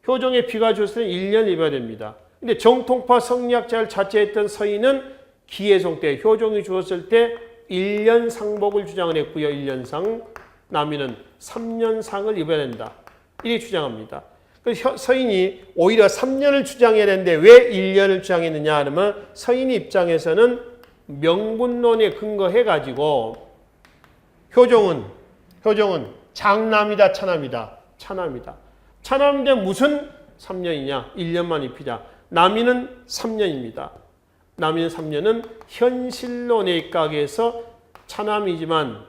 S1: 효종의 비가 죽었을 때 1년 입어야 됩니다. 근데 정통파 성리학자를 자처했던 서인은 기해송 때 효종이 죽었을 때 1년 상복을 주장을 했고요. 1년 상. 남인은 3년 상을 입어야 된다. 이렇게 주장합니다. 그래서 서인이 오히려 3년을 주장해야 되는데 왜 1년을 주장했느냐 하면 서인 입장에서는 명분론에 근거해가지고 효종은 장남이다 차남이다. 차남인데 무슨 3년이냐? 1년만 입히자. 남인은 3년입니다. 남인 3년은 현실론에 입각해서 차남이지만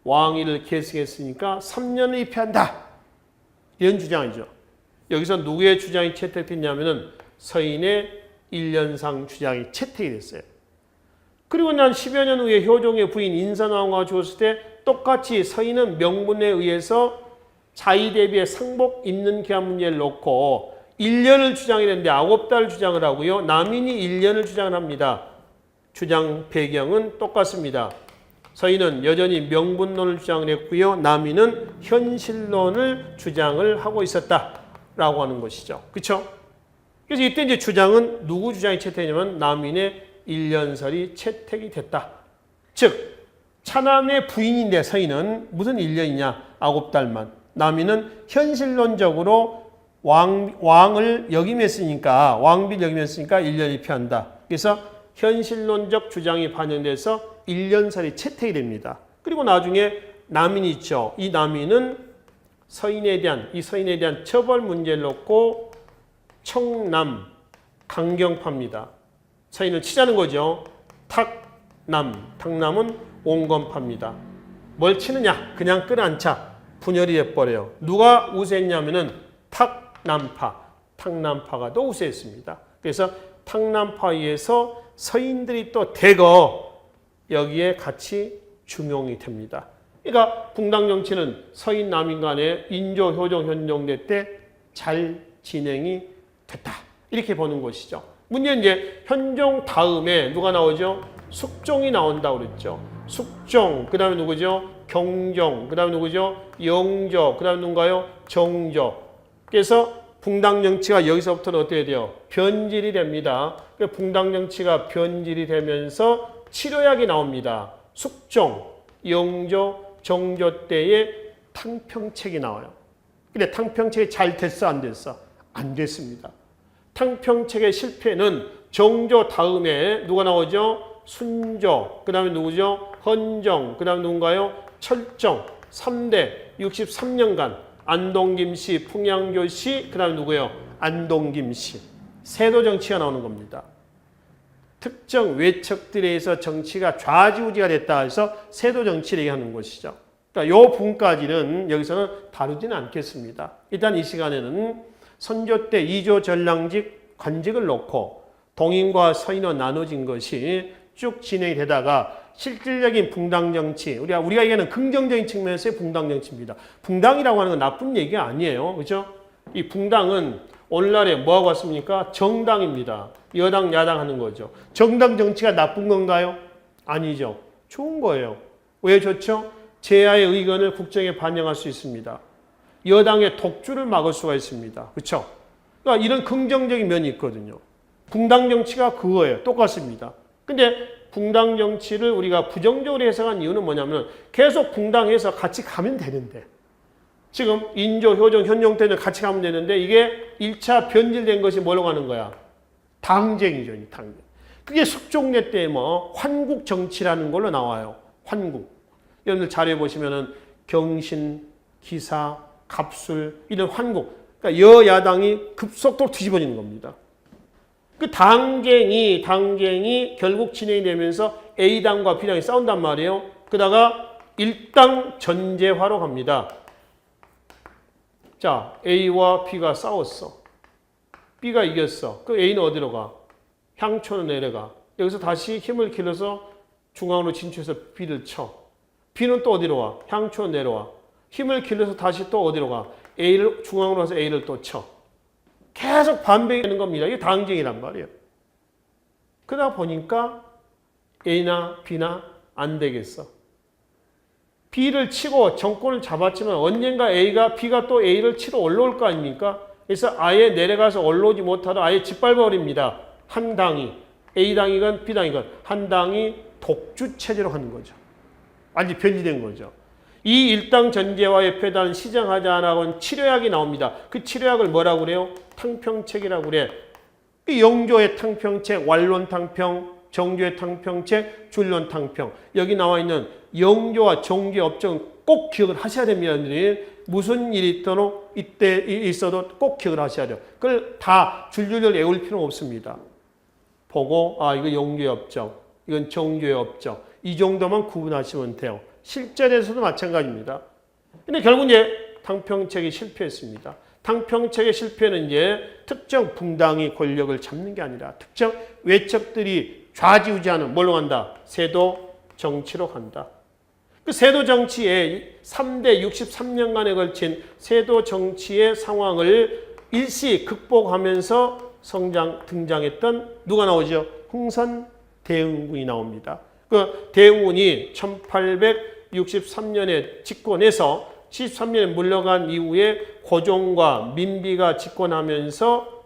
S1: 왕위를 계승했으니까 3년을 입회한다. 이런 주장이죠. 여기서 누구의 주장이 채택됐냐면은 서인의 1년상 주장이 채택이 됐어요. 그리고 난 10여 년 후에 효종의 부인 인사나왕과 죽었을 때 똑같이 서인은 명분에 의해서 자의 대비의 상복 입는 기한 문제를 놓고 1년을 주장했는데 9달을 주장을 하고요. 남인이 1년을 주장을 합니다. 주장 배경은 똑같습니다. 서인은 여전히 명분론을 주장을 했고요. 남인은 현실론을 주장을 하고 있었다라고 하는 것이죠. 그렇죠? 그래서 이때 이제 주장은 누구 주장이 채택되냐면 남인의 1년설이 채택이 됐다. 즉 차남의 부인인데 서인은 무슨 1년이냐? 9달만. 남인은 현실론적으로 왕을 역임했으니까 왕비를 역임했으니까 1년 입회한다. 그래서 현실론적 주장이 반영돼서 1년설이 채택이 됩니다. 그리고 나중에 남인이 있죠. 이 남인은 서인에 대한 처벌 문제를 놓고 청남, 강경파입니다. 서인을 치자는 거죠. 탁남은 온건파입니다. 뭘 치느냐? 그냥 끌어안자. 분열이 돼버려요. 누가 우세했냐면은 탁남파가 또 우세했습니다. 그래서 탁남파에서 서인들이 또 대거 여기에 같이 중용이 됩니다. 그러니까 붕당 정치는 서인 남인 간의 인조, 효종, 현종대 때 잘 진행이 됐다. 이렇게 보는 것이죠. 문제는 이제 현종 다음에 누가 나오죠? 숙종이 나온다고 그랬죠. 숙종, 그 다음에 누구죠? 경종, 그 다음에 누구죠? 영조, 그 다음에 누군가요? 정조. 그래서 붕당 정치가 여기서부터는 어떻게 돼요? 변질이 됩니다. 붕당 정치가 변질이 되면서 치료약이 나옵니다. 숙종, 영조, 정조 때에 탕평책이 나와요. 근데 탕평책이 잘 됐어, 안 됐어? 안 됐습니다. 탕평책의 실패는 정조 다음에 누가 나오죠? 순조, 그 다음에 누구죠? 헌정, 그 다음에 누군가요? 철정, 3대 63년간 안동김씨, 풍양교씨, 그 다음에 누구예요? 안동김씨. 세도 정치가 나오는 겁니다. 특정 외척들에 의해서 정치가 좌지우지가 됐다 해서 세도 정치를 얘기하는 것이죠. 그러니까 이 부분까지는 여기서는 다루지는 않겠습니다. 일단 이 시간에는 선조 때 2조 전랑직 관직을 놓고 동인과 서인으로 나눠진 것이 쭉 진행이 되다가 실질적인 붕당 정치, 우리가 얘기하는 긍정적인 측면에서의 붕당 정치입니다. 붕당이라고 하는 건 나쁜 얘기가 아니에요. 그렇죠? 이 붕당은 오늘날에 뭐하고 왔습니까? 정당입니다. 여당, 야당 하는 거죠. 정당 정치가 나쁜 건가요? 아니죠. 좋은 거예요. 왜 좋죠? 제야의 의견을 국정에 반영할 수 있습니다. 여당의 독주를 막을 수가 있습니다. 그렇죠? 그러니까 이런 긍정적인 면이 있거든요. 붕당 정치가 그거예요. 똑같습니다. 근데 붕당 정치를 우리가 부정적으로 해석한 이유는 뭐냐면 계속 붕당해서 같이 가면 되는데 지금 인조, 효종, 현종 때는 같이 가면 되는데 이게 1차 변질된 것이 뭐라고 하는 거야? 당쟁이죠. 당쟁. 그게 숙종대 때 뭐 환국 정치라는 걸로 나와요. 환국. 여러분들 자료에 보시면은 경신, 기사, 갑술 이런 환국. 그러니까 여야당이 급속도로 뒤집어지는 겁니다. 그 당쟁이 결국 진행이 되면서 A당과 B당이 싸운단 말이에요. 그러다가 일당 전제화로 갑니다. 자, A와 B가 싸웠어. B가 이겼어. 그 A는 어디로 가? 향초로 내려가. 여기서 다시 힘을 길러서 중앙으로 진출해서 B를 쳐. B는 또 어디로 와? 향초로 내려와. 힘을 길러서 다시 또 어디로 가? A를 중앙으로 와서 A를 또 쳐. 계속 반복이 되는 겁니다. 이게 당쟁이란 말이에요. 그러다 보니까 A나 B나 안 되겠어. B를 치고 정권을 잡았지만 언젠가 B가 또 A를 치러 올라올 거 아닙니까? 그래서 아예 내려가서 올라오지 못하다 아예 짓밟아버립니다. 한 당이. A당이건 B당이건 한 당이 독주체제로 하는 거죠. 완전히 변질된 거죠. 이 일당 전제화의 폐단을 시정하자라고는 치료약이 나옵니다. 그 치료약을 뭐라고 그래요? 탕평책이라고 그래. 이 영조의 탕평책, 완론탕평, 정조의 탕평책, 줄론탕평. 여기 나와 있는 영조와 정조의 업적은 꼭 기억을 하셔야 됩니다. 무슨 일이 있더라도 이때 있어도 꼭 기억을 하셔야 돼요. 그걸 다 줄줄줄 외울 필요는 없습니다. 보고 이거 영조의 업적, 이건 정조의 업적. 이 정도만 구분하시면 돼요. 실전에서도 마찬가지입니다. 근데 결국 이제 탕평책이 실패했습니다. 탕평책의 실패는 이제 특정 붕당이 권력을 잡는 게 아니라 특정 외척들이 좌지우지하는 뭘로 간다? 세도 정치로 간다. 그 세도 정치의 3대 63년간에 걸친 세도 정치의 상황을 일시 극복하면서 등장했던 누가 나오죠? 흥선 대흥군이 나옵니다. 그 대흥군이 1863년에 집권해서 73년에 물러간 이후에 고종과 민비가 집권하면서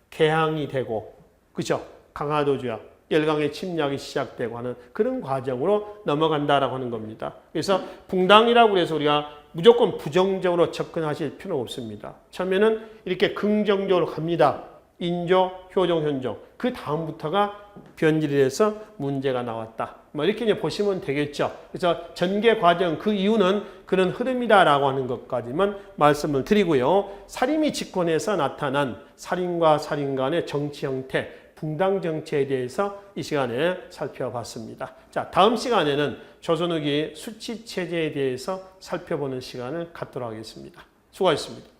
S1: 개항이 되고, 그죠? 강화도주야, 열강의 침략이 시작되고 하는 그런 과정으로 넘어간다라고 하는 겁니다. 그래서 붕당이라고 해서 우리가 무조건 부정적으로 접근하실 필요는 없습니다. 처음에는 이렇게 긍정적으로 갑니다. 인조, 효종, 현종. 그 다음부터가 변질이 돼서 문제가 나왔다. 뭐 이렇게 이제 보시면 되겠죠. 그래서 전개 과정 그 이유는 그런 흐름이다라고 하는 것까지만 말씀을 드리고요. 살인이 집권해서 나타난 살인과 살인 간의 정치 형태, 붕당 정치에 대해서 이 시간에 살펴봤습니다. 자, 다음 시간에는 조선 후기 수치 체제에 대해서 살펴보는 시간을 갖도록 하겠습니다. 수고하셨습니다.